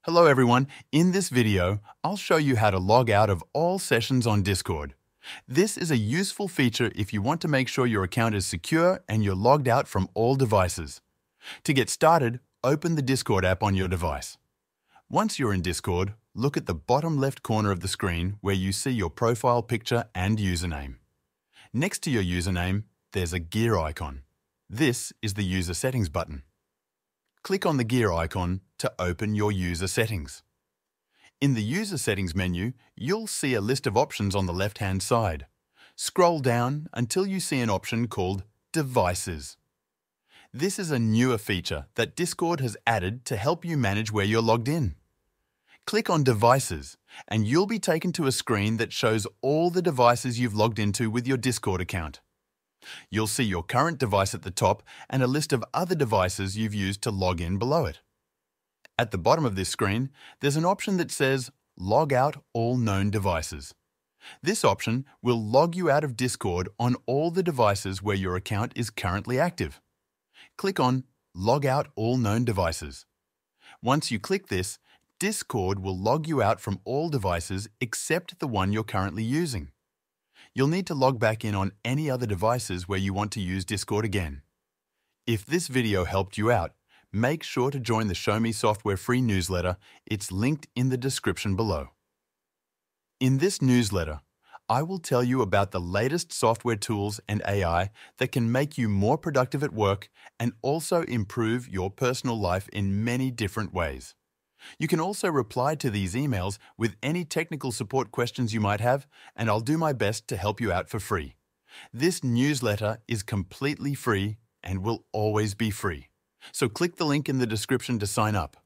Hello everyone, in this video, I'll show you how to log out of all sessions on Discord. This is a useful feature if you want to make sure your account is secure and you're logged out from all devices. To get started, open the Discord app on your device. Once you're in Discord, look at the bottom left corner of the screen where you see your profile picture and username. Next to your username, there's a gear icon. This is the user settings button. Click on the gear icon to open your user settings. In the user settings menu, you'll see a list of options on the left-hand side. Scroll down until you see an option called Devices. This is a newer feature that Discord has added to help you manage where you're logged in. Click on Devices and you'll be taken to a screen that shows all the devices you've logged into with your Discord account. You'll see your current device at the top and a list of other devices you've used to log in below it. At the bottom of this screen, there's an option that says Log out all known devices. This option will log you out of Discord on all the devices where your account is currently active. Click on Log out all known devices. Once you click this, Discord will log you out from all devices except the one you're currently using. You'll need to log back in on any other devices where you want to use Discord again. If this video helped you out, make sure to join the Show Me Software free newsletter. It's linked in the description below. In this newsletter, I will tell you about the latest software tools and AI that can make you more productive at work and also improve your personal life in many different ways. You can also reply to these emails with any technical support questions you might have, and I'll do my best to help you out for free. This newsletter is completely free and will always be free. So click the link in the description to sign up.